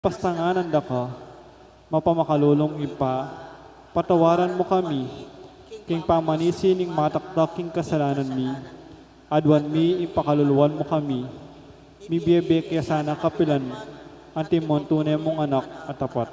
pastanganan da ka, mapamakalulong ipa, patawaran mo kami, king pamanisi ning matakdaking kasalanan mi, adwan mi ipakaluluan mo kami, mi biyebe kaya sana kapilan, antimon tunay mong anak at tapat.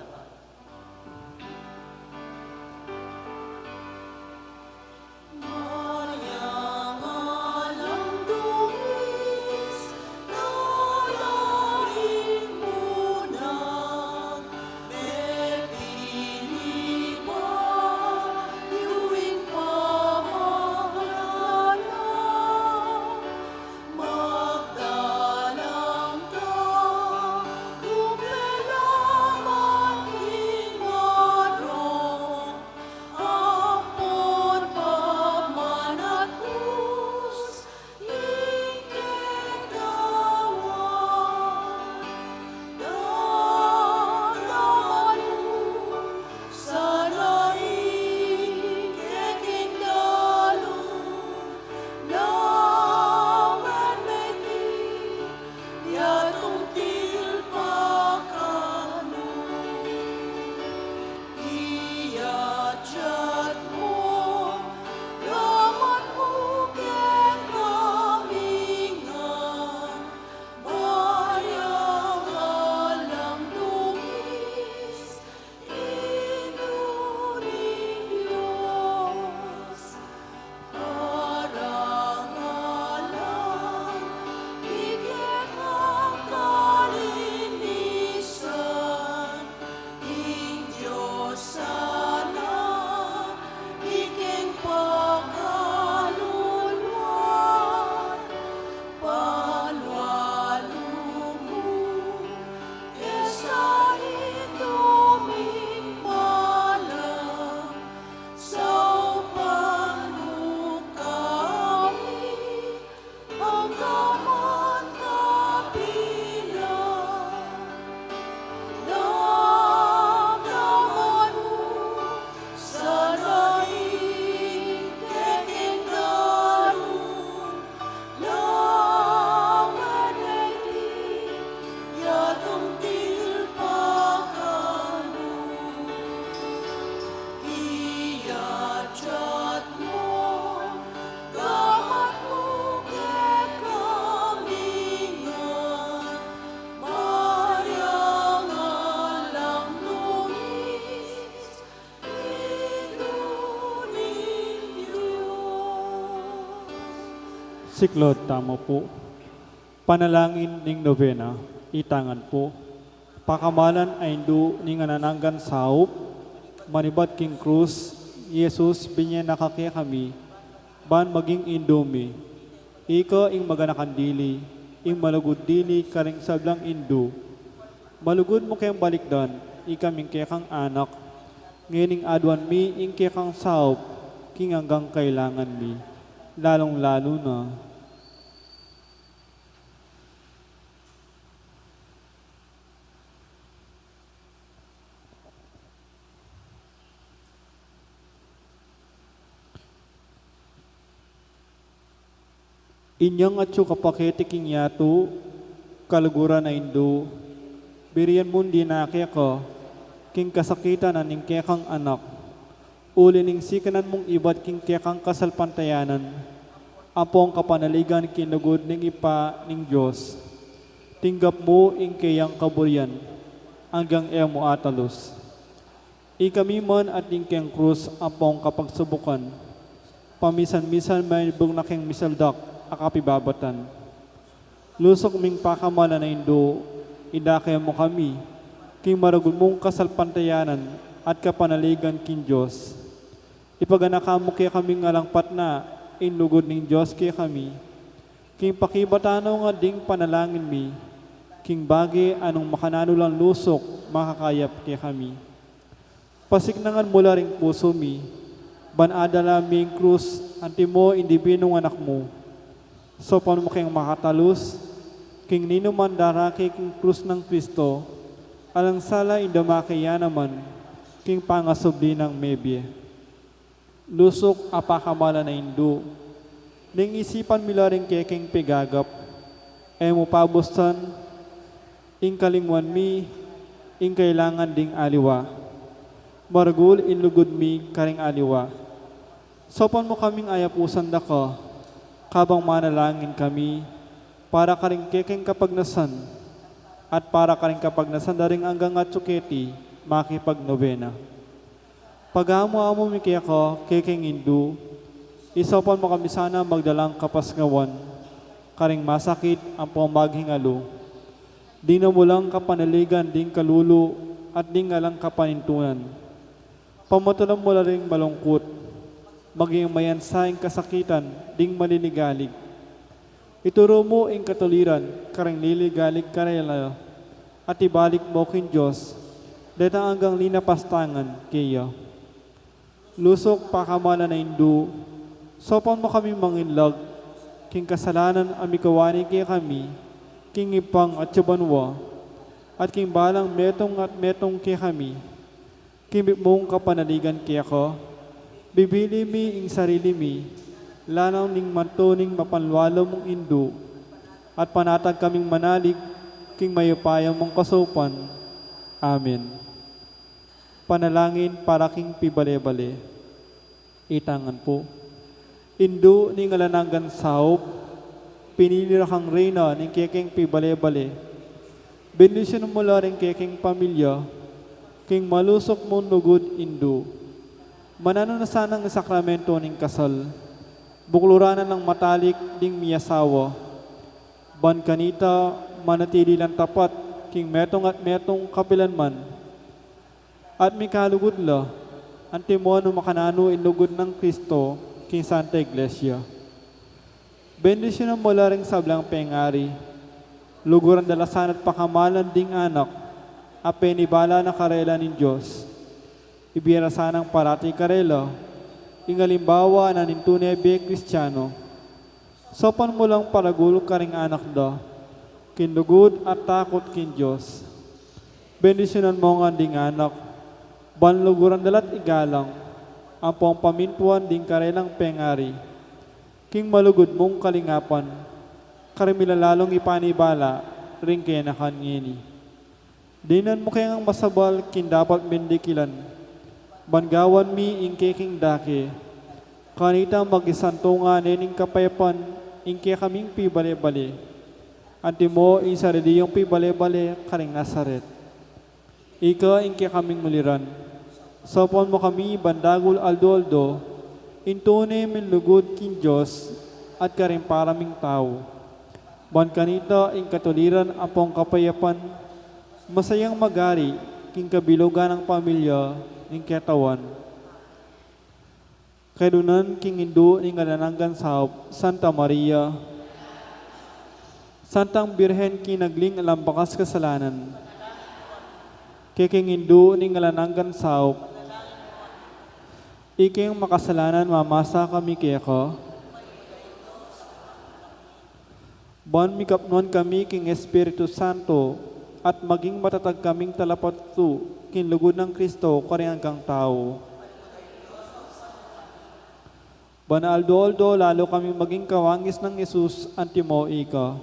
Siklod tamo po. Panalangin ning novena, itangan po. Pakamalan ay indu ning anananggan saup, manibat king krus, Yesus binye nakakya kami, ban maging indomi. Ika ing maganakan dili, ing malugod dili karing sablang indu. Malugod mo kayang balikdan, ika ming kang anak, ngining adwan mi ing kang saup, king hanggang kailangan mi. Lalong-lalo na. Inyang at kapakete king yato, kaluguran na indo, biriyan mundi na kaya ka, king kasakitan na ning kang anak, uli ning sikanan mong ibat king kang kasalpantayanan, apong kapanaligan kinugod ning ipa ning Diyos, tinggap mo ing kayang kaburian, hanggang mo atalos. Ikami man at ing kayang krus apong kapagsubukan, pamisan-misan may bug na king misaldak, akapibabatan. Lusok ming pakamala na indo, idakaya mo kami, king maragul mong kasalpantayanan at kapanaligan king Diyos. Ipaganaka mo kaya kami ngalangpat na, inlugod ning Diyos kaya kami, king pakibatano nga ding panalangin mi, king bagi anong makanano lang lusok, makakayap kaya kami. Pasignangan mula ring puso mi, banadala ming krus, anti mo hindi binong anak mo, so paano mo kayong makatalus, king ninuman daraki king krus ng Kristo, alang sala indamakaya naman, king pangasubli ng mebye. Lusok apakamala na indo, ning isipan mila rin keking pigagap, mo pabustan, ing kalingwan mi, ing kailangan ding aliwa. Margul inlugod mi karing aliwa. Sopan mo kaming ayapusan da ka, kabang manalangin kami, para karing kekeng kapagnasan, at para karing kapagnasan daring hanggang at suketi, makipagnovena. Pag-amo-amo mi kaya ko, kekeng indu, isopan mo kami sana magdalang kapasngawan, karing masakit ang pamaghingalo. Di na mo lang kapanaligan, ding kalulu, at ding alang kapanintunan. Pamatulang mo lang ring malungkot, maging mayansaing kasakitan, ding maliligalig. Ituro mo ing katuliran, karing liligalig karela, at ibalik mo kin Diyos, deta hanggang linapastangan kaya. Lusok pakamana na indu, sopan mo kami manginlag, king kasalanan amikawani kaya kami, king ipang at yabanwa, at king balang metong at metong kaya kami, king mong kapanaligan kaya ko, bibili mi ing sarili mi, lanaw ning mantuning mapanwalo mong indu, at panatag kaming manalig, king mayupaya mong kasupan. Amen. Panalangin para king pibale-bale. Itangan po. Indu ning alananggan saop, pinili kang reyna ning kekeng pibale-bale. Bendisyon mo la ring kekeng pamilya, king malusok mo nugod indu. Manano na sanang sakramento ning kasal, bukluranan ng matalik ding miyasawa. Ban kanita, manatili lang tapat, king metong at metong kapilanman. At may kalugod la, antimono makanano inugod ng Kristo, king Santa Iglesia. Bendisyon mo la ring sablang pengari, luguran dalasan at pakamalan ding anak, apenibala na karela ng Diyos. Ibiyara sanang parati karela, ingalimbawa na nintunay be Kristiyano. Sopan mo lang paragul karing anak da, kinlugod at takot kin Diyos. Bendisyonan mo nga ding anak, banluguran dalat igalang, ang pong pamintuan ding karelang pengari, king malugod mong kalingapan, karimilalalong ipanibala, ring kaya nakanyini. Dinan mo kayang masabal, kin dapat mendikilan, bangawan mi ing keking dake, kanita magisantunga nening kapayapan, ing kaya kaming pibale-bale, anti mo ing saridiyong pibale-bale, karing Nazaret. Ika ing kaya kaming muliran, sopon mo kami bandagul aldo-aldo, intune minlugod kin Diyos, at karing paraming tao. Ban kanita ing katuliran apong kapayapan, masayang magari, king kabilugan ng pamilya, ing ketawan. Kailunan king indu ing alananggan sa Santa Maria, Santang Birhen kinagling alam bakas kasalanan. Keking indu ing alananggan sa iking makasalanan mamasa kami kaya ko. Ban mikapnuan kami king Espiritu Santo, at maging matatag kaming talapat tu, kinlugod ng Kristo, karing kang tao. Banaldo-aldo, lalo kami maging kawangis ng Jesus, antimo ika.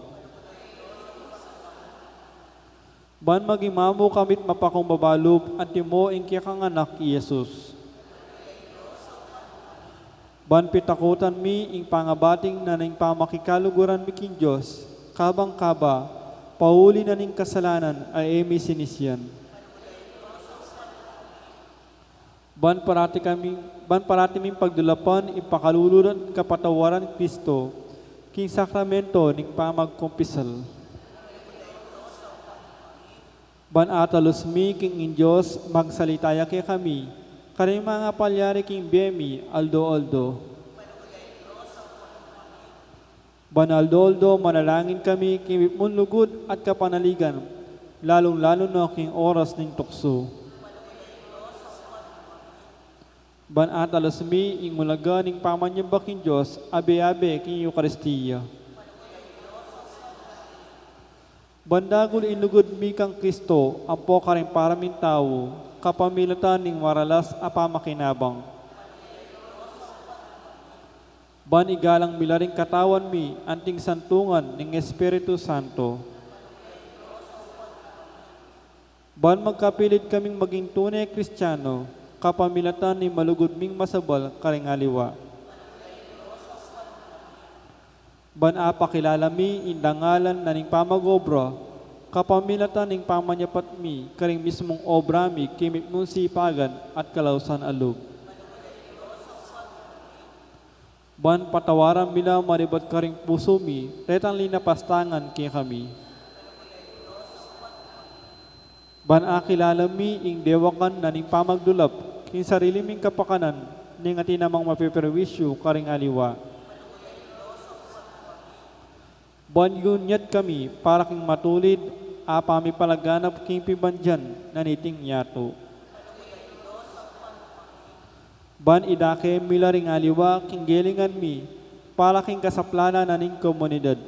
Ban maging mamu kamit mapakumbabalob, antimo ingkya kang anak, Jesus. Ban pitakutan mi, ing pangabating na ning pamakikaluguran mi kin Diyos, kabang kaba, pauli na ning kasalanan ay emi sinisyan. Ban parati ming pagdulapan ipakaluluran kapatawaran Kristo, king sakramento ning pamagkumpisal. Ban atalos mi king in Diyos magsalitaya kay kami, karing mga palyari king bemi aldo-aldo. Banaldo-aldo, manalangin kami, kimip mong lugod at kapanaligan, lalong-lalo na king oras ning tukso. Banatalos mi, ing mulaga ning pamanyamba king Diyos, abe-abe king Eucharistia. Bandagul inlugod mi kang Kristo, ampo karing paraming tao, kapamilatan ning maralas apamakinabang. Ban igalang milaring katawan mi, anting santungan ning Espiritu Santo. Ban magkapilit kaming maging tunay Kristiyano, kapamilatan ni malugod ming masabal karingaliwa. Ban apakilala mi indangalan na ning pamagobra, kapamilatan ning pamanyapat mi karing mismong obra mi kimit mong sipagan at kalausan alug. Ban patawaran mila maribat karing puso mi, retang linapastangan kay kami. Ban akilala mi ing dewakan na ning pamagdulap, king sarili ming kapakanan, ning atinamang mapiperwisyo karing aliwa. Ban yunyat kami para king matulid, apami palaganap king pibandyan na niting yato. Ban idake mila ring aliwa king gelingan mi, para king kasaplana na ning komunidad.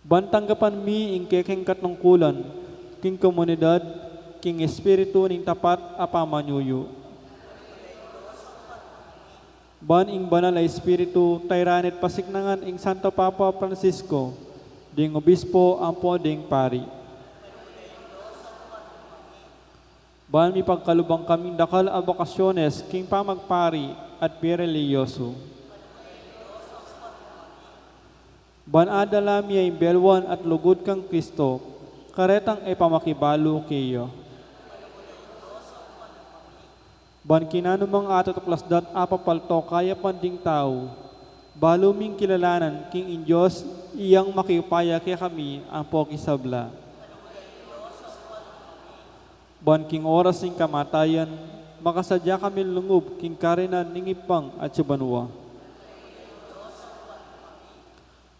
Ban tanggapan mi ing kekeng katungkulan, king komunidad, king espiritu ning tapat apamanyuyo. Ban ing banal na espiritu, tayranit pasignangan ing Santo Papa Francisco, ding obispo ampo ding pari. Ban mi pagkalubang kaming dakal a bakasyones, king pamagpari at pireliyoso. Ban adala mi ay belwan at lugod kang Kristo, karetang ay pamakibalo kayo. Ban kinanumang atatuklasdat apapalto kaya panding tao, balo ming kilalanan king Diyos iyang makiupaya kay kami ang pokisabla. Ban king oras ning kamatayan, makasadya kami lungob king karinan ning ipang at sibanwa.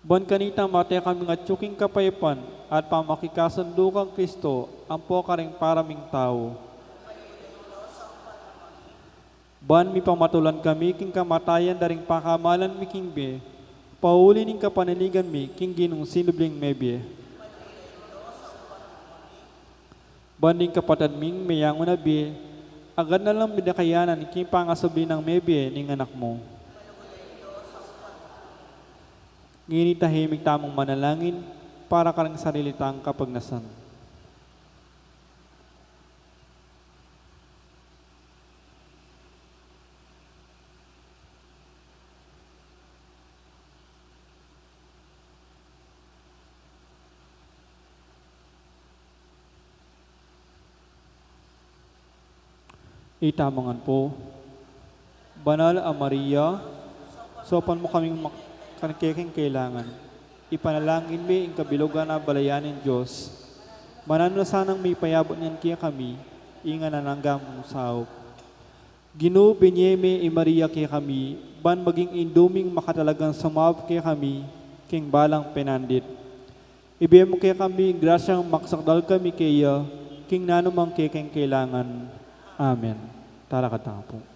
Ban kanita matay kami nga tsuking kapaypan at pamakikasandukang Kristo ang pokaring paraming tao. Ban mi pamatulan kami king kamatayan daring pakamalan mi king be, pauli ning kapanaligan mi king ginong sinubling mebye. Banding kapatad ming mayangon na be, agad na lang bidakayanan king pangasabi ng mebye ning anak mo. Ngini tahimik tamang manalangin para karang sarilitang kapagnasan. Itamangan po, Banal a Maria, sopan mo kaming kankeking kailangan. Ipanalangin mi ang kabilugan na balayanin Diyos. Mananasanang may payabot niyan kaya kami, inga nananggam mong saop. Ginoo binyeme i Maria kaya kami, ban maging induming makatalagang sumab kaya kami, king balang penandit. Ibigay mo kaya kami, grasyang maksakdal kami kaya, king nanumang kekeng kailangan. Amen. Talakatanga po.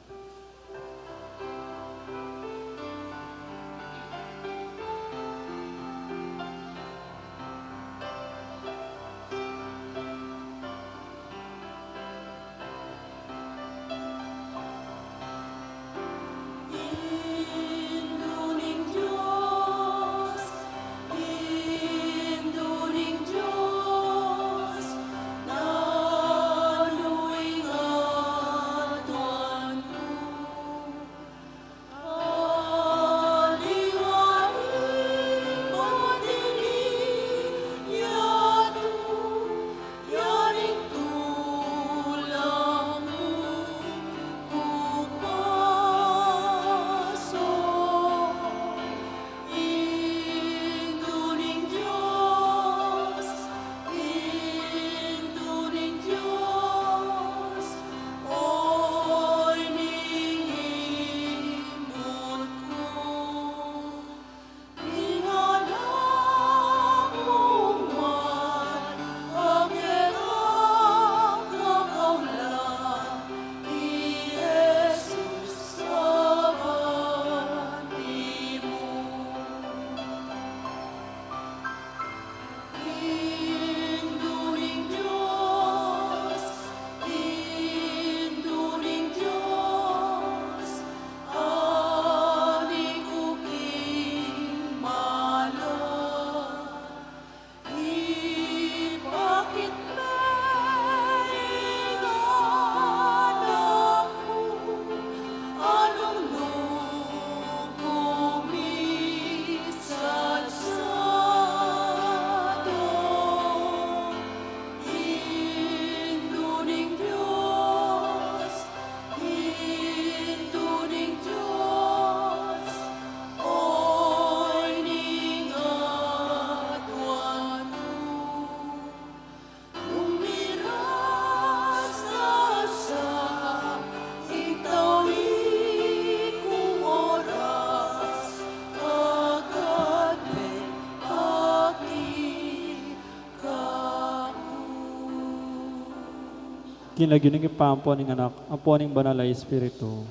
Kinagyuning ipampo ning anak, ampo ning banal na Espiritu.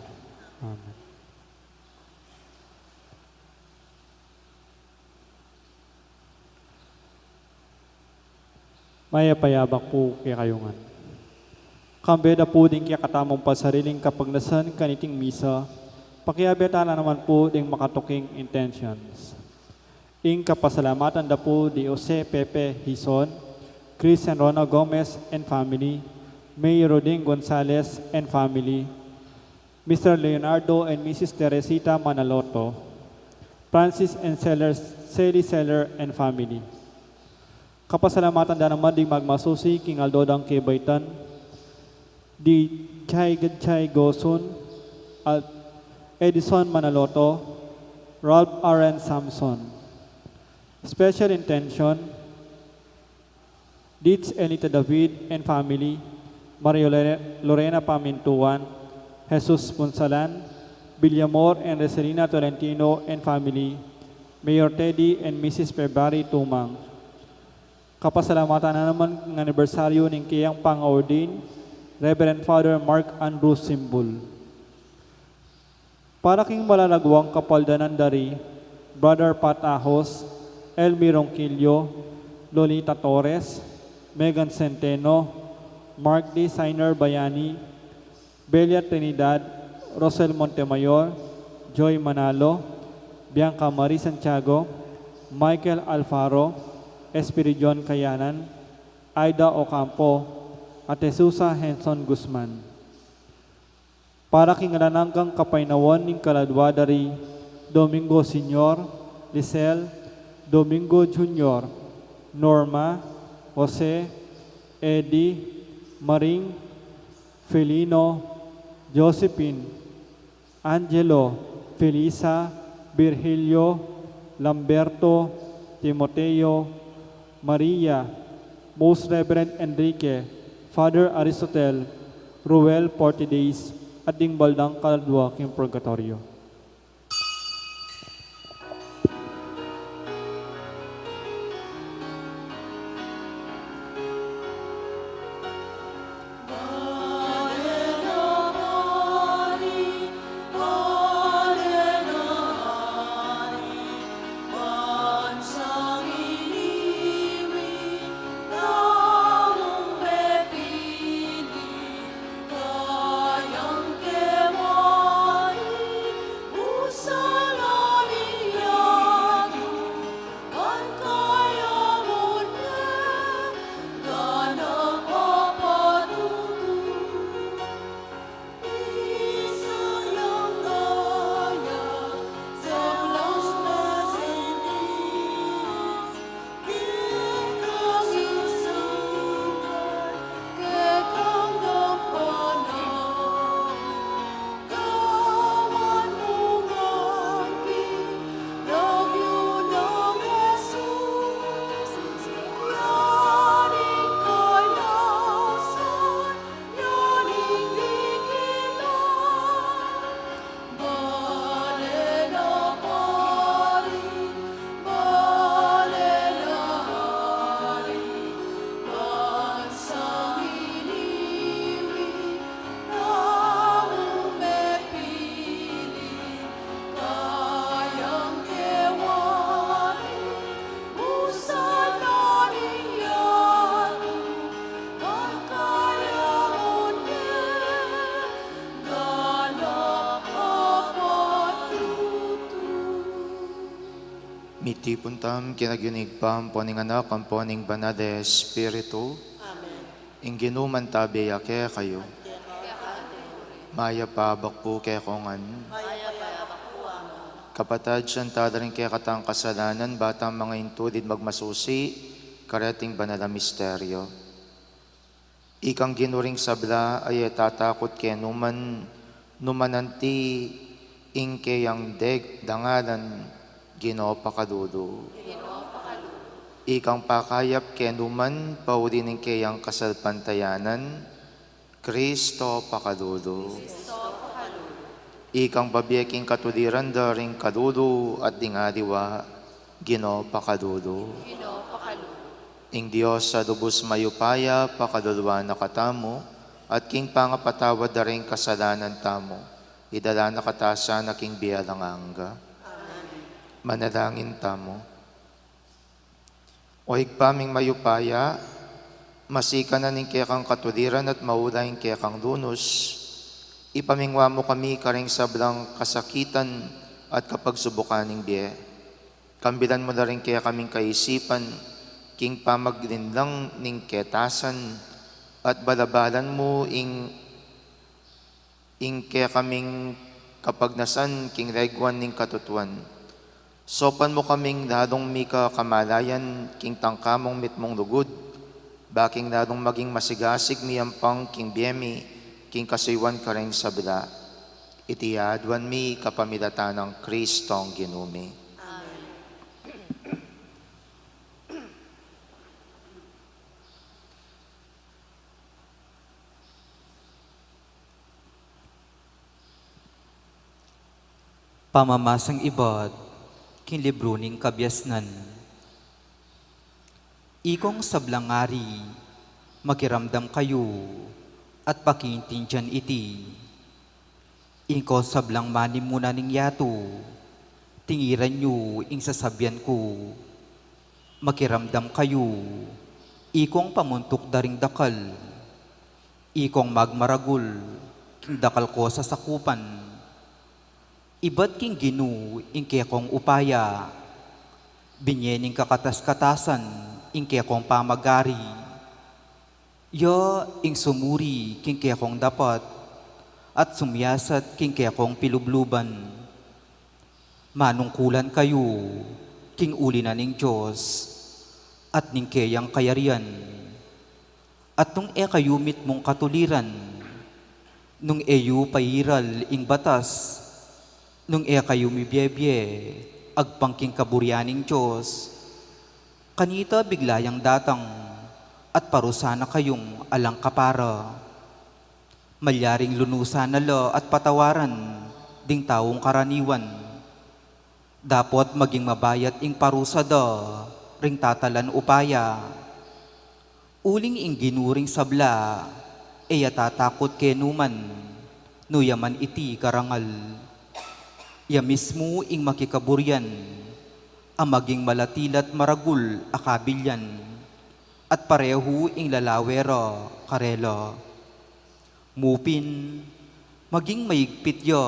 Amen. Maya payabak po kaya kayungan. Kambeda po din kaya katamong pasariling kapagnasan kaniting misa, pakiabetala naman po ding makatuking intentions. Ing kapasalamatan da po di Jose Pepe Hison, Chris and Rona Gomez and family, Mayor Roding Gonzalez and family, Mr. Leonardo and Mrs. Teresita Manaloto, Francis and Sally Seller and family. Kapasalamatan da naman di magmasusi King Aldodang Kebaitan, di Chay Gosun, at Edison Manaloto, Ralph Aaron Samson. Special intention, Ditz Elita David and family, Mario Lorena Pamintuan, Jesus Punsalan, Villamor and Reselina Tolentino and family, Mayor Teddy and Mrs. Pebari Tumang. Kapasalamatan na naman ng anibersaryo ng kiyang pang-ordain, Reverend Father Mark Andrew Simbul. Para king malalagwang kapaldanan dari, Brother Pat Ahos, Elmi Ronquillo, Lolita Torres, Megan Centeno, Mark D. Sainer Bayani, Belia Trinidad, Rosel Montemayor, Joy Manalo, Bianca Marie Santiago, Michael Alfaro, Espiridion Kayanan, Aida Ocampo, at Jesusa Henson Guzman. Para kingalananggang kapainawan ng kaladwadari, Domingo Senior, Lisel, Domingo Junior, Norma, Jose, Eddie, Maring, Felino, Josephine, Angelo, Felisa, Virgilio, Lamberto, Timoteo, Maria, Most Reverend Enrique, Father Aristotle, Ruel Portidays, at ding baldang kaladwa king purgatorio. Miti puntam kinagyunig pam poning anak ang poning banal de Espiritu. Amen. Inginuman tabi yake kayo. Maya pabak po kaya kongan. Maya payabak po amo. Kapatad siyan tadaring kaya katang kasalanan batang mga intudid magmasusi karating banal na misteryo. Ikang ginuring sabla ay tatakot kaya numananti ingke yang deg dangalan Ginoo pakadudo. Ikang pakayap kenuman paulinin kayang kasalpantayanan, Kristo pakadudo. Ikang babiyaking katuliran daring kadudo at dingadiwa, Ginoo pakadudo. Ing Diyos sa lubos mayupaya pakadulwa na katamo, at king pangapatawad da rin kasalanan tamo, idala na katasa na king biyalang angga. Manalangin tamo. O higpaming mayupaya, masika na ning kekang katuliran at maulaing kekang lunos, ipamingwa mo kami karing sablang kasakitan at kapagsubukaning biye. Kambilan mo na rin kaya kaming kaisipan, king pamaglinlang ning ketasan, at balabalan mo ing kaya kaming kapagnasan, king regwan ning katutuan. Sopan mo kaming lalong mika kamalayan, king tangkamong mitmong lugod, baking lalong maging masigasig miyampang king biyemi, king kasaywan ka rin sabila. Itiyadwan mi kapamilatan ng Kristong Ginumi. Pamamasang ibad, king libro ning kabyasnan. Ikong sablangari, makiramdam kayo, at pakiintindihan iti. Iko sablang manim muna ning yato, tingiran nyo ing sasabyan ko. Makiramdam kayo, ikong pamuntok daring dakal, ikong magmaragul, king dakal ko sa sakupan. Iba't king ginu, ingke kong upaya, binyening kakatas-katasan, ingke kong pamagari. Ya, ing sumuri, kingke kong dapat, at sumyasat, kingke kong pilubluban. Manungkulan kayo, king uli na ning Diyos, at ning kayang kayarian. At nung kayumit mong katuliran, nung eyu pairal ing batas, nung kayo mibyebye, agpangking kaburyaning Diyos, kanita biglayang datang, at parusana kayong alang kapara. Malyaring lunusan na lo at patawaran, ding taong karaniwan. Dapat maging mabayat ing parusa da, ring tatalan upaya. Uling ing ginuring sabla, tatakot kenuman, nuyaman iti karangal. Ya mismo ing makikaburyan, ang maging malatilat maragul akabilyan, at pareho ing lalawera karela. Mupin, maging maigpit ya,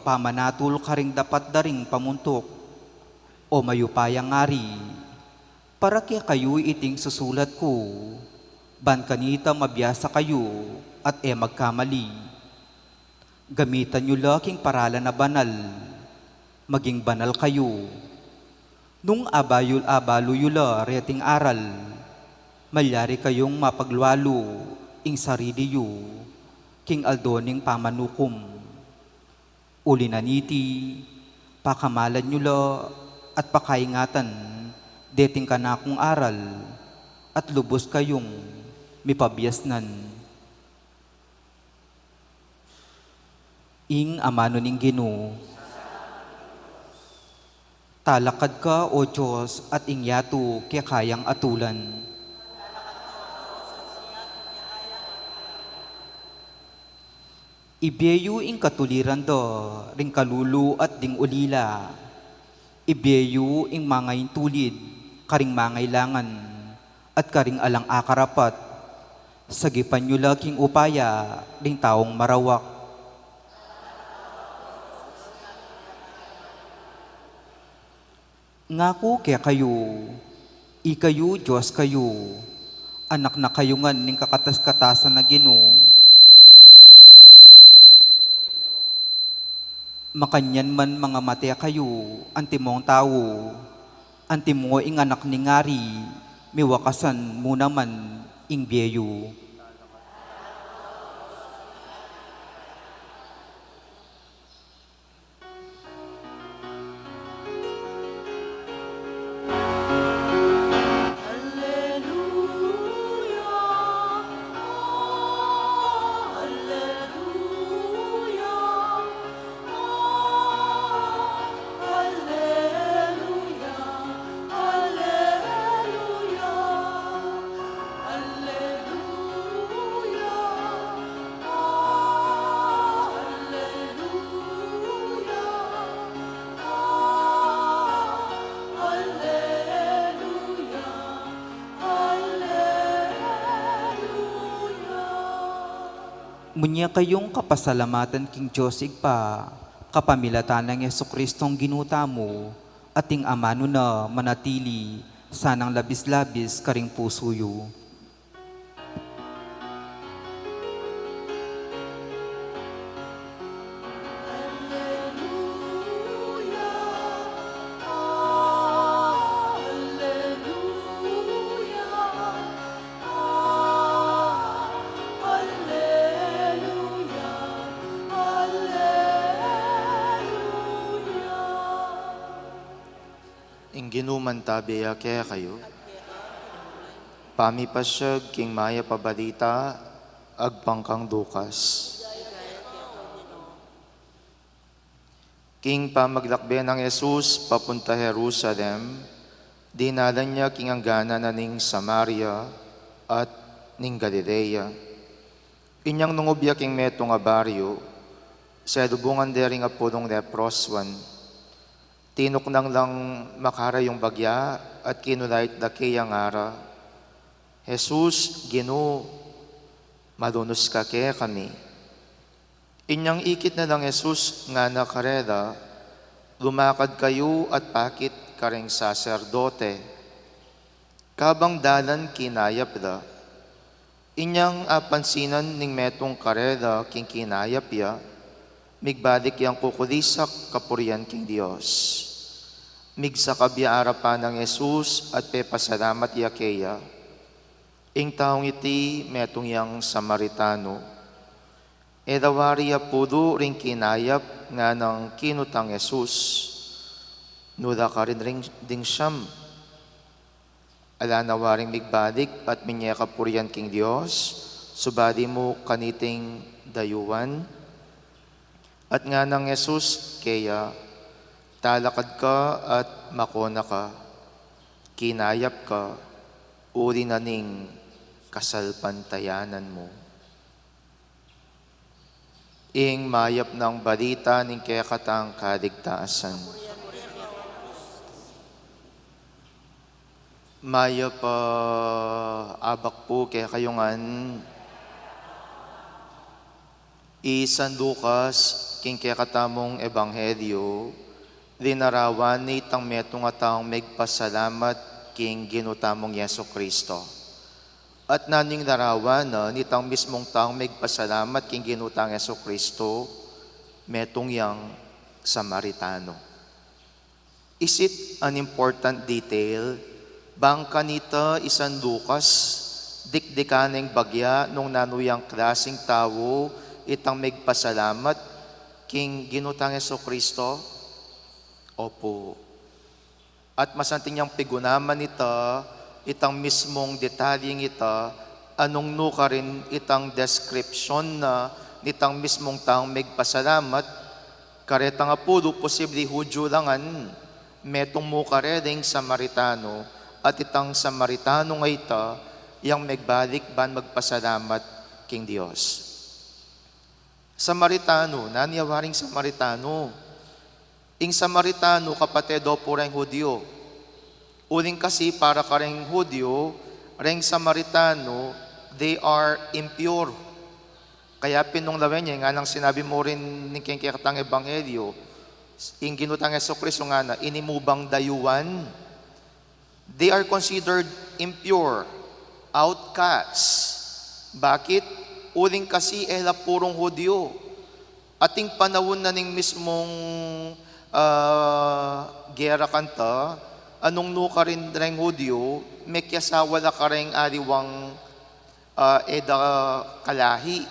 pamanatul karing dapat daring pamuntok, o mayupayang ngari, para kaya kayo iting susulat ko, ban kanita mabiyasa kayo, at magkamali. Gamitan nyo laking paralan na banal, maging banal kayo. Nung abayul-abaluyula reting aral, malyari kayong mapaglwalo, ing sariliyo, king aldoning pamanukom. Uli na niti, pakamalan nyo la, at pakaingatan, deting kanakong aral, at lubos kayong mipabiyasnan. Ing amano ning Ginoo, talakad ka, O Diyos, at ingyato kaya kayang atulan. Ibeyu ing katuliran do, ring kalulu at ding ulila. Ibeyu ing mangay tulid, karing mangailangan, at karing alang akarapat. Sagipan nyo laking upaya, ring taong marawak. Ngako kaya kayo, ikayo Diyos kayo, anak na kayungan ning kakatas-katasan na Ginoo. Makanyan man mga matya kayo, antimong tao, antimo ing anak ni ngari, miwakasan mo naman ing biyeyo. Munya kayong kapasalamatan king Diyos igpa, kapamilatan ng Yeso Kristong ginuta mo, ating amano na manatili, sanang labis-labis karing pusuyo. Ginuman tabiya kaya kayo. Pamipasyag king maya pabalita, agpangkang dukas. King pamaglakbe ng Jesus papunta Jerusalem, dinalan niya king anggana na ning Samaria at ning Galilea. Inyang nungubya king meto nga baryo, sa dubungan deri nga pulong leproswan, tinok nang lang makara yung bagya at kinulait da kayang ara. Jesus, Gino, malunos ka kaya kami. Inyang ikit na lang Jesus nga nakarela, lumakad kayo at pakit kareng saserdote. Kabang dalan kinayap da. Inyang apansinan ning metong karela king kinayap ya, migbalik yang kukulisak kapurian king Diyos. Migsakabya arapan ng Jesus at pepasalamat yakeya. Ing taong iti metong yang Samaritano. Edawariya pudo ring kinayap nga ng kinutang Jesus. Nula ka rin ding siyam. Ala nawaring migbalik at minyakapurian king Diyos. Subadi mo kaniting dayuan. At nga ng Jesus kaya, talakad ka at makona ka, kinayap ka, uri na ning kasalpantayanan mo. Ing mayap ng balita ning kaya katang kaligtaasan. Mayap abak po kaya kayongan, San Lucas, king kaya katamong ebanghelyo, linarawan ni itang metong ataong megpasalamat king ginutamong Yeso Kristo. At naning larawan na nitang mismong taong megpasalamat king ginutang Yeso Kristo, metong yang Samaritano. Is it an important detail? Bang kanita San Lucas, dikdikaneng bagya nung nanuyang klaseng tao, itang megpasalamat king ginutang Yeso Kristo? Opo. At masanting niyang pigunaman ita, itang mismong detalyeng ita, anong nuka rin itang description na nitang mismong taong megpasalamat, kareta nga pudo posible Hudyo langan, metong muka rin Samaritano, at itang Samaritano nga ita, yang megbalik ban magpasalamat king Diyos. Samaritano, naniyawaring Samaritano. Ing Samaritano kapatido po rin Hudyo. Uling kasi para ka rin Hudyo, rin Samaritano, they are impure. Kaya pinunglawen niya, nga nang sinabi mo rin ng kikatang ebanghelyo, ing ginutang Yeso Kristo nga na, inimubang dayuan. They are considered impure, outcasts. Bakit? Uling kasi purong Hudyo. Ating panahon na ning mismong gera kanta, anong nuka rin rin Hudyo, may kiasawala ka rin ariwang eda kalahi.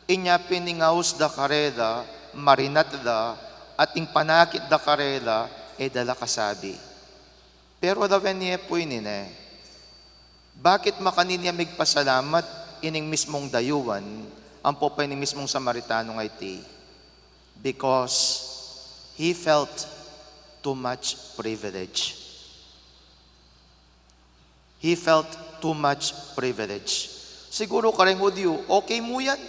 Inya piningaus da karela, marinat da, ating panakit da karela, edala kasabi. Pero dawen niya po inine, bakit makaninya migpasalamat ining mismong dayuan, ang popay ni mismong Samaritano nga iti? Because he felt too much privilege. He felt too much privilege. Siguro ka rin Hudyo, okay mo yan.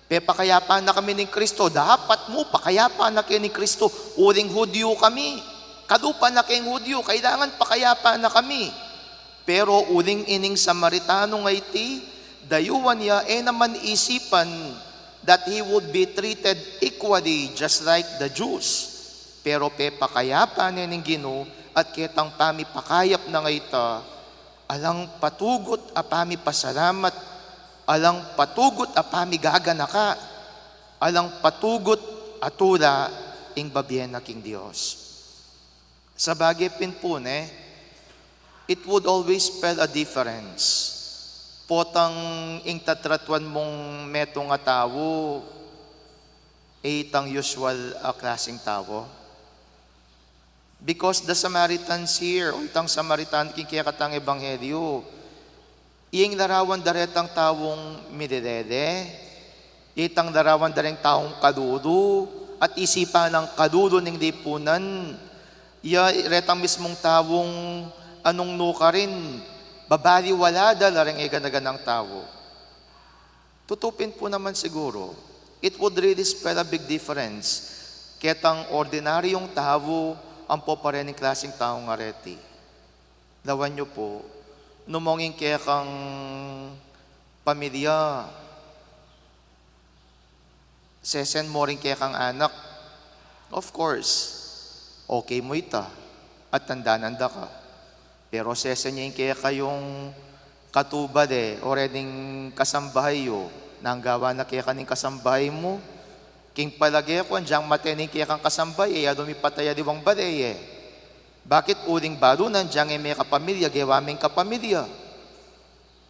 Pakayapa na kami ni Kristo. Dapat mo, pakayapa na kayo ni Kristo. Uling Hudyo kami. Kadupa na kayong Hudyo. Kailangan pakayapa na kami. Pero uling ining Samaritano nga iti, dayuan niya, naman isipan, that he would be treated equally just like the Jews. Pero pakayapa nining Ginoo at kitang pakayap na ngayta, alang patugot apami pasalamat, alang patugot apami gaganaka, alang patugot atula ing babyen na king Dios. Sa bagay pinpune, it would always spell a difference. Potang ing tatratuan mong metong nga tao, itang usual klaseng tao. Because the Samaritans here, o itang Samaritan king kaya katang ebanghelyo, iyang larawan daretang tawong midedede, itang larawan dareng taong kadudo, at isipan ng kadudo ng lipunan, iya retang mismong tawong anong nuka rin, babaliwala dalareng eganaganang tao. Tutupin po naman siguro, it would really spell a big difference. Ketang ordinaryong tao, ang po pa rin ng klaseng taong areti. Lawan nyo po, numongin kaya kang pamilya, sesen mo rin kaya kang anak, of course, okay mo ita, at tanda-nanda ka. Pero sesen niya kaya kayong katubad o reding kasambahay nang gawa na kaya kaning kasambahay mo, king palagay ko, andyang matening kaya kang kasambay, adumipataya diwang balay Bakit uling baro nandyang may kapamilya, gewaming kapamilya?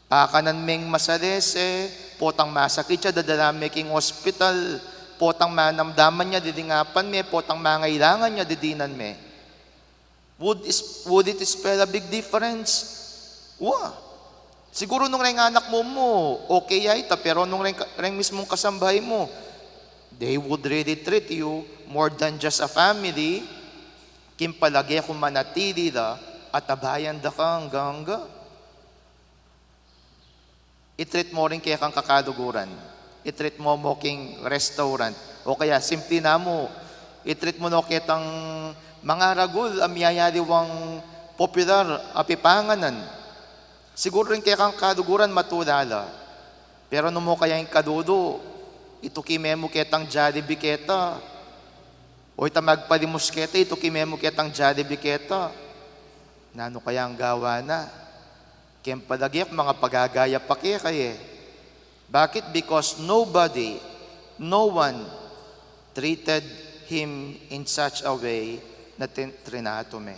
Pakanan meng masalese, potang masakit siya, dadalami king hospital, potang manamdaman niya, didingapan me, potang mangailangan niya, didinan me. Would it spell a big difference? Siguro nung ring anak mo, okay ita, pero nung ring mismong kasambahay mo, they would really treat you more than just a family. Kimpalagi kung manatili da at abayan da ka hanggang. I-treat mo rin kaya kang kakaduguran. I-treat mo king restaurant. O kaya simple na mo, i-treat mo no kitang mga ragul amyayaliwang popular apipanganan. Siguro rin kaya kang kaduguran matulala. Pero no mo kaya yung kadudo, ito kimemo ketang Jollibee keta. O ita magpalimos keta, ito kimemo ketang Jollibee keta. Nano kaya ang gawa na? Kaya palagyak mga pagagaya pa kaya. Bakit? Because nobody, no one treated him in such a way na trinato me.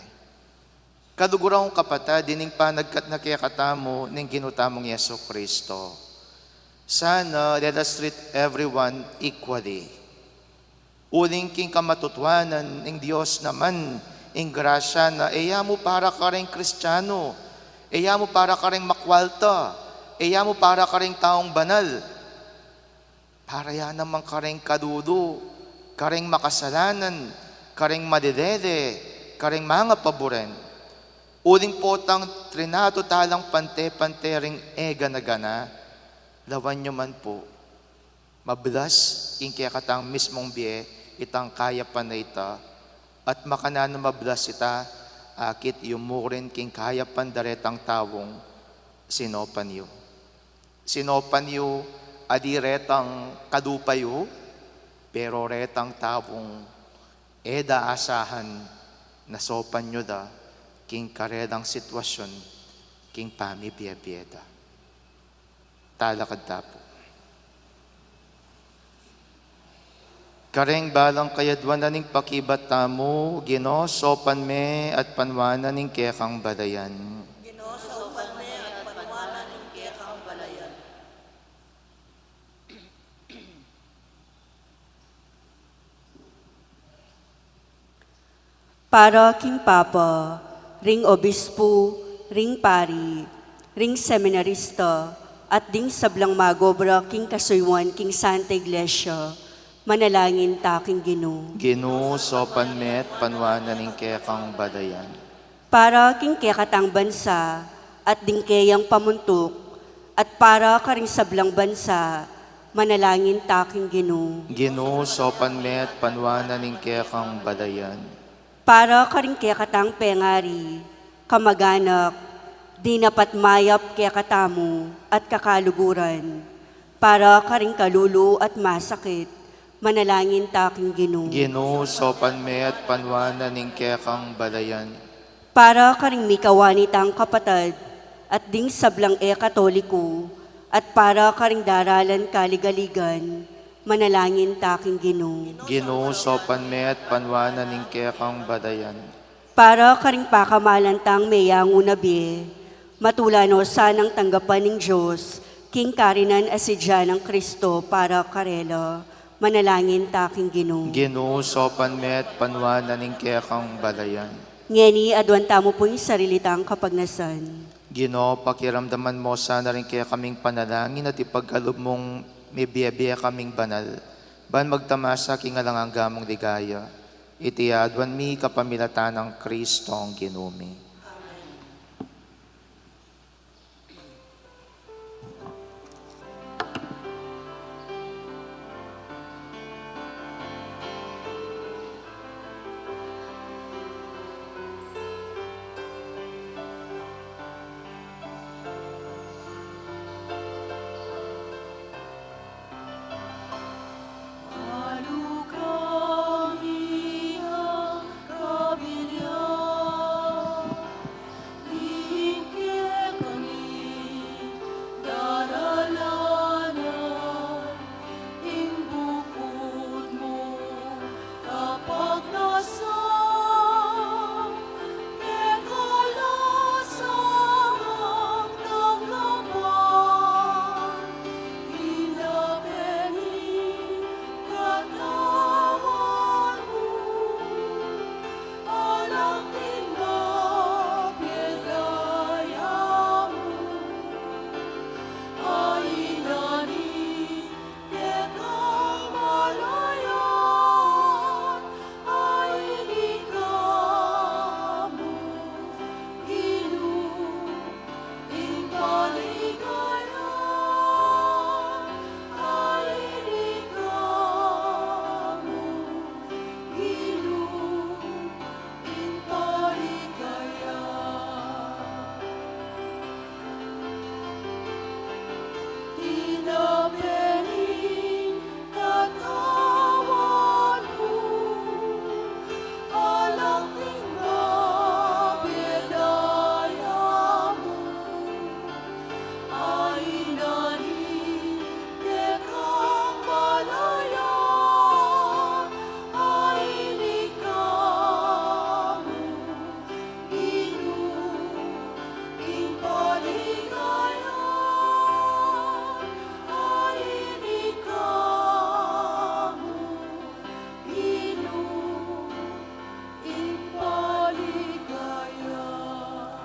Kadugurang kapatid, dining panagkat na kaya katamo ng ginutamong Yeso Kristo. Sana let us treat everyone equally. Uling king kamatutwanan ng Diyos naman, ing grasya na iya mo para ka rin Kristiyano, iya mo para ka rin makwalta, iya mo para ka rin taong banal. Para yan naman ka rin kadudo, ka rin makasalanan, ka rin madidede, ka rin mga paboren. Uling potang trinato talang pante-pante ring gana-gana, lawan nyo man po, mablas, ing kaya katang mismong biye, itang kaya pa na ita, at makanano mablas ita, akit yumurin king kaya pandaretang tawong sinopan yu. Sinopan yu, adi retang kadupayo, pero retang tawong eda asahan na sopan nyo da, king karedang sitwasyon, king pamibiyabiyeda. Talakad tapo. Kareng balang kayadwan na ning pakibat tamo, Gino, sopan me at panwanan ning kekang balayan. Ginosopan me at panwanan ng kekang balayan. Para king Papa, ring obispo, ring pari, ring seminarista, at ding sablang magobra king kasuywan king Santa Iglesia, manalangin ta king Ginoo. Gino, sopan me at panwanan ning kekang balayan. Para king kekatang bansa, at ding kayang pamuntok, at para karing sablang bansa, manalangin ta king Ginoo. Gino, sopan me at panwanan ning kekang balayan. Para karing kekatang pengari, kamaganak, di napat mayap kekatamo at kakaluguran, para karing kalulu at masakit, manalangin taking Ginoo. Ginoo, sopan me at panwanan ning kekang balayan. Para karing mikawanitang kapatad, at ding sablang katoliko, at para karing daralan kaligaligan, manalangin taking Ginoo. Ginoo, sopan me at panwanan ning kekang balayan. Para karing pakamalantang mayang unabi, matulano sanang tanggapan ng Diyos, king karinan asidya ng Kristo para karelo, manalangin taking Ginoo. Ginoo, sopan me at panwanan ning kekang balayan. Ngeni adwanta mo po yung sarilitang kapagnasan. Ginoo, pakiramdaman mo sana rin kaya kaming panalangin at ipagkalob mong may biya kaming banal. Ban magtamasa king alangang mong ligaya. Itiadwan mi kapamilatan ng Kristo ang Ginoo.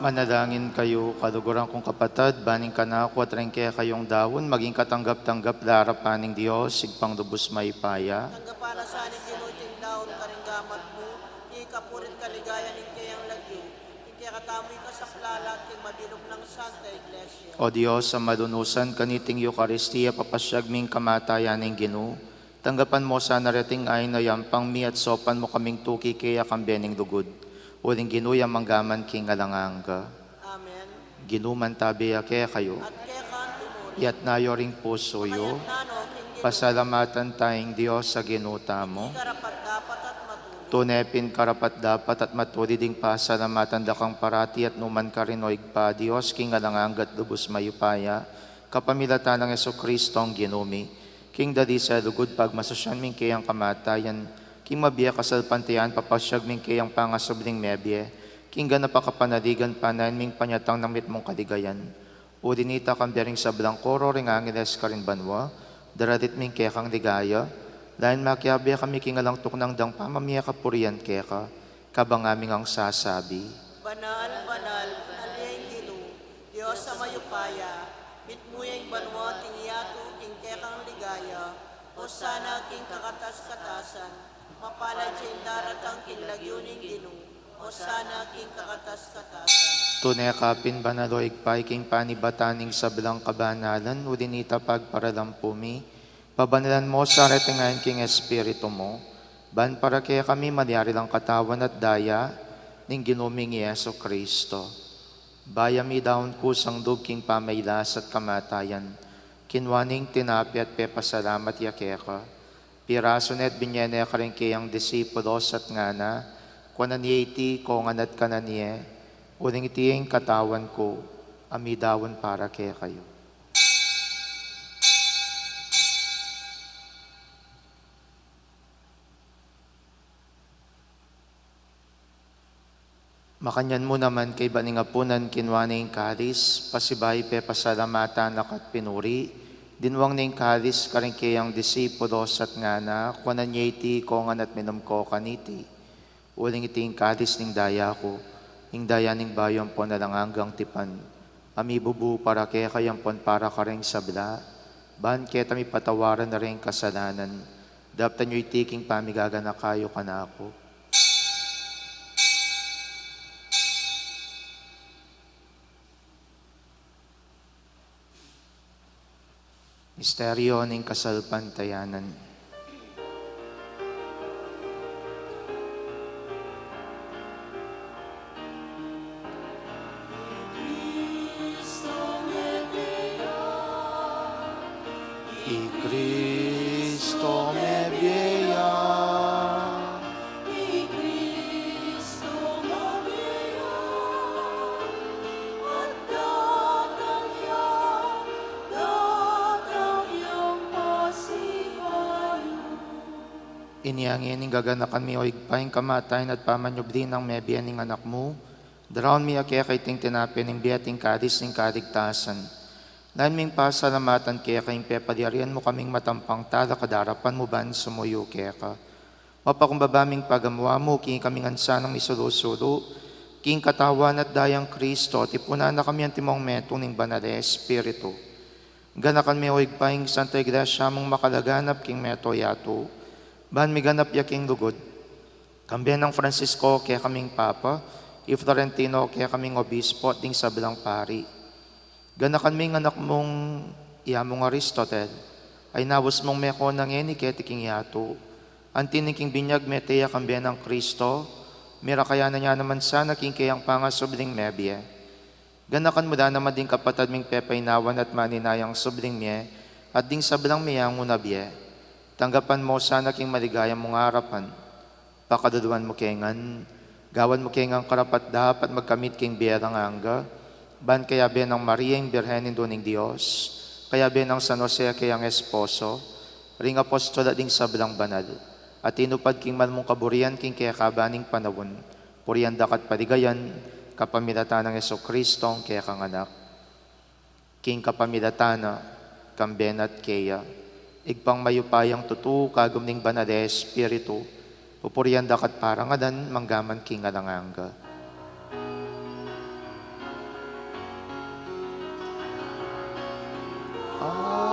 Manalangin kayo, kaluguran kong kapatid, baning kanako at rin kaya kayong dawon, maging katanggap-tanggap larapaning Diyos, sigpang lubos may paya. Tanggapala sa aning ginuting daon karinggamat mo, ikapurit kaligaya ning kayang lagyo, iti katamoy ka sa plalat, king mabilog ng Santa Iglesia. O Diyos, sa malunusan kaniting Eucharistia, papasyag ming kamatayan ng Ginoo. Tanggapan mo sa narating ay na yampang mi at sopan mo kaming tuki kaya kambening lugod. Uling ginuyang manggaman king alanganga. Amen. Ginuman tabi kaya kayo. At kaya ka tumuli, Yat nayo ring puso yo. nano, king Pasalamatan tayong Diyos sa ginuta mo. karapat dapat at matuli. Tunepin karapat dapat at matuli ding pasalamatan dakang parati at numan ka rin o igpa Diyos king alangangat lubos mayupaya. Kapamilatan ng Jesucristo ang ginumi. King dadi sa lugod pag masasyan ming kayang kamatayan. King mabiya kasal pantayan papasyag ming kayang pangasubling mebye. King ganapakapanaligan panayan ming panyatang namit mong kaligayan. Udinita kang bering sa blangkoro ring angeles ka rin banwa. Daradit ming kekang ligaya. Dahil makiabiya kami kingalang tuknang dang pamamiya kapurian keka. Kabang aming ang sasabi. Banal, banal, aliyang Ginoo, Diyos sa mayupaya, mitmuyang banwa, tingiyato, king kekang ligaya, o sana king kakatas-katasan, mapalad siya yung daratang kinlagyuning Ginoo, o sana king kakatas-katasan. Tunekapin banaloig king panibataning sa bilang kabanalan, udinita pagparalampumi, pabanalan mo sa retingayan king espiritu mo, ban para kaya kami malyari lang katawan at daya, ning ginuming Yeso Kristo. Bayami daon kusang dug king pamaylas at kamatayan, kinwaning tinapi at pepasalamat yakeka, piraso net binyene karing kayang disipulos at ngana, kwananieti kongan at kananie, uning itiyeng katawan ko, amidawan para kaya kayo. Makanyan mo naman kay baningapunan kinwaning kalis, pasibay pe pasalamatan at pinuri, dinwang ning kalis karing kayang disipulos at ngana, kwananyeti kongan at minumko kaniti, uling iting kalis ning daya ko, ning daya ning bayon po na lang hanggang tipan, amibubu para kaya kayang pon para karing sabla, ban kaya tami patawaran na rin kasalanan, daptan nyo itiking pamigaga na kayo kanako. Misteryo ng kasalpantayanan. I Cristo me bieya, iniangin ng gaganakan mi o igpaing kamatayin at pamanyobdin ng mebiyan ng anak mo. Daraon mi akya kay ting tinapin ng biyating kadis ng kadigtasan. Lain ming pasalamatan kaya kayong pepadiarian mo kaming matampang tala kadarapan mo ban sumuyo kaya ka. Mapakumbabaming pagamuha mo, king kaming ansa ng isulusulo, king katawan at dayang Kristo, tipunan na kami ang timong metong ng banal Espiritu. Ganakan mi o igpaing Santa Iglesia mong makalaganap king meto yato, ban mi ganap yaking lugod. Kambiyan ng Francisco kaya kaming Papa, i Florentino kaya kaming Obispo at ding sabilang pari. Ganakan ming anak mong iyamong Aristotel, ay nawas mong meko ng eni ketiking yato. Antiniking binyag meteya kambiyan ng Kristo, mira kaya na niya naman sana king kayang pangasubling mebye. Ganakan mo na naman ding kapatad ming pepaynawan at maninayang subling mye, at ding sabilang miyang unabye. Tanggapan mo sana king maligayang mong harapan. Pakaduduan mo kengan, gawan mo kengang karapat dapat magkamit king biyerang angga, ban kaya ben ng Maria yung Birhenin doning Diyos, kaya ben ng San Jose kayang esposo, ring apostol at ding sabilang banal, at inupad king malmong kaburian king kaya kabaning panawon, purian dakat paligayan, kapamilatan ng Jesucristo kaya kang anak, king kapamilatana, kamben at kaya, igpang mayupayang tutu kagumning banal Espiritu, pupurian dakat parangadan manggaman king alanganga. Amen.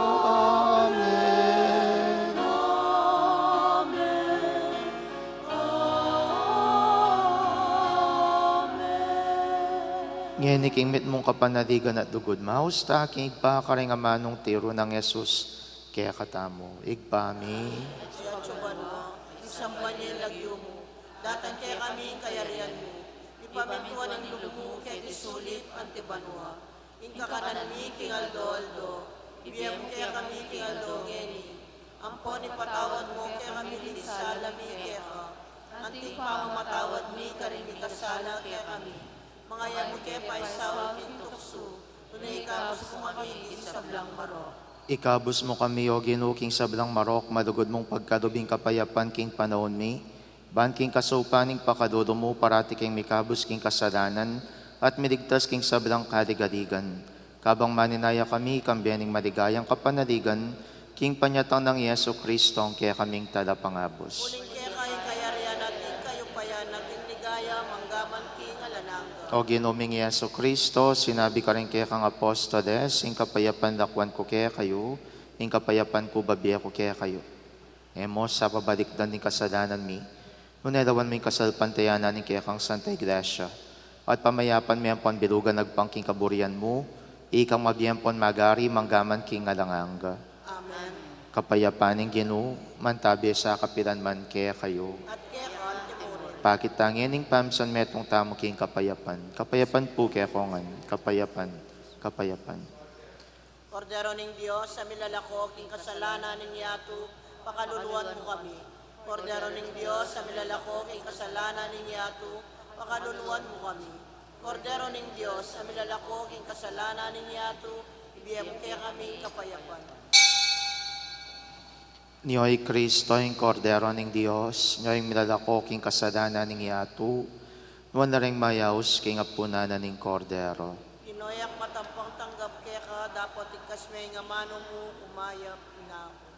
Ngayon ikingmit mong kapanaligan at dugod, mahausta king igpa karing amanong tiro ng Jesus, kaya katamo, igpami. Siya tsuban mo, isampan niya yung lagyo mo, datan kaya kami yung kayarian mo, ipamintuan ang loob mo kaya isulit ang tibanwa, yung kakanan mi king aldo-aldo, ibiyam mo kaya kami king aldo ngeni, ampon ipatawad mo kaya kami linsala mi kaya ka, anting pamamatawad mi karing ikasala kaya kami, mga yan mo kaya paisawa king tukso, tunay ka mo kami isablang marok. Ikabus mo kami o ginuking sablang marok, madugod mong pagkadubing kapayapan king panahon mi, ban king kasupaning pakadudo mo, parati king mikabus king kasalanan, at miligtas king sablang kaligaligan. Kabang maninaya kami, kambiyaning maligayang kapanaligan, king panyatang ng Yesu Kristo, kaya kaming talapangabos. Uling kaya kayo kayarian natin, kayo payan natin ligaya, manggaman king alananga. O ginuming Yesu Kristo, sinabi ka rin kaya kang apostoles, ing kapayapan lakwan ko kaya kayo, ing kapayapan ko babiya ko kaya kayo. Emos sa pabalikdan ng kasalanan mi, nunelawan mo yung kasalpantayanan ng kaya kang Santa Iglesia, at pamayapan mo yung panbilugan nagpangking kaburian mo, ikang mabiyempon magari manggaman king alanganga. Amen. Kapayapaning Ginoo, mantabi sa kapilan man kaya kayo. At kaya ka, timurin. Pakitangin ng pamsan metong tamo king kapayapan. Kapayapan po kaya kongan. Kapayapan. Kapayapan. Kordero ning Dios sa milalako king kasalanan ning yato, pakaluluwan mo kami. Kordero ning Dios sa milalako king kasalanan ning yato, pakaluluwan mo kami. Kordero ning Dios sa milalako king kasalanan ning yato, ibiyam kaya kami kapayapan. Niyo'y Kristo, yung kordero ng Diyos, niyo'y milalako king kasalanan ng yato, nuwan na rin mayaos king apunanan ng kordero. Inoyak matampang tanggap kaya ka, dapat ikas may nga mano mo, umayap na ako.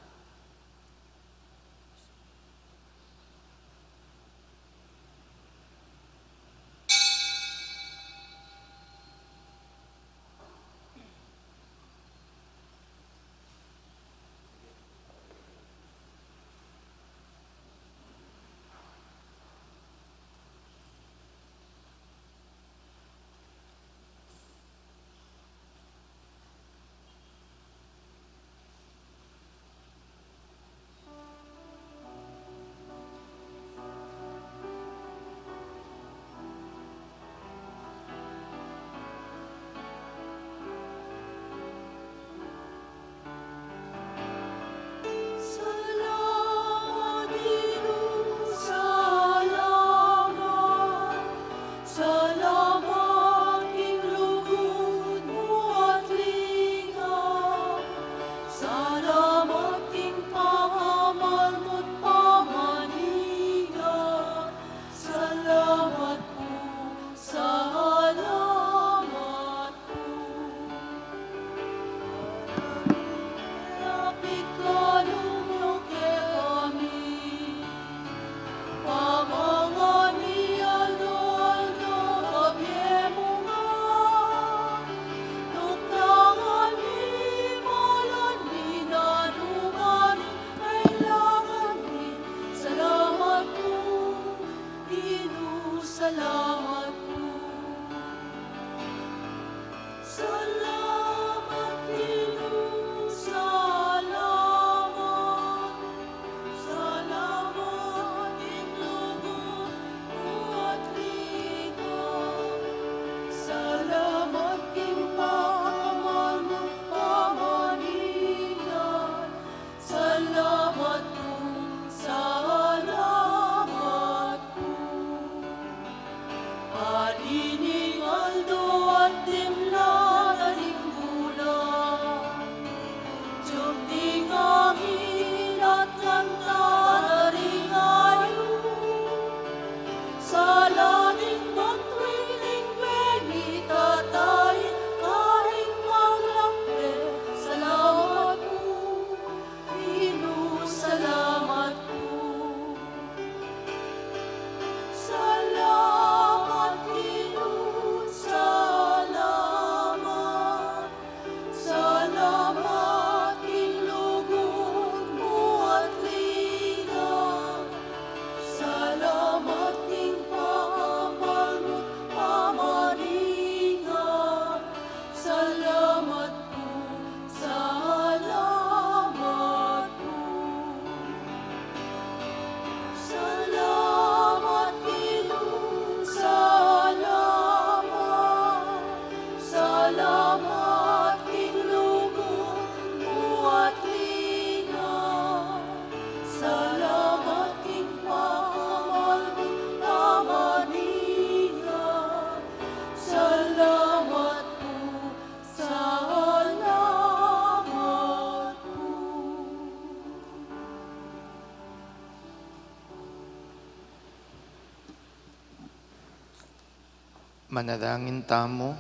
Manalangin tamo,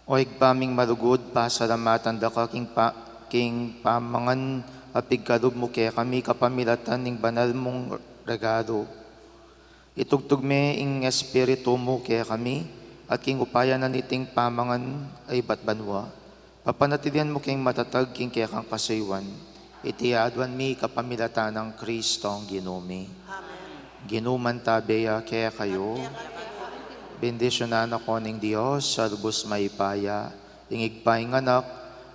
o igpaming marugod, pasalamatan da ka king pamangan apigkalog mo kaya kami kapamilatan ning banal mong regalo. Itugtog me ing espiritu mo kaya kami, at king upaya na niting pamangan ay batbanwa. Papanatilian mo king matatag king kaya kang kasaywan. Itiadwan mi kapamilatan ng Kristo ang ginumi. Amen. Ginuman tabeya kaya kayo. Bendisyonan ako ng Diyos, sa lubos maipaya, ing igpaing anak,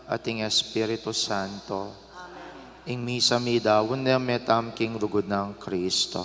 at ing Espiritu Santo. Amen. Ing misa mi dawon na metam king lugod ng Kristo.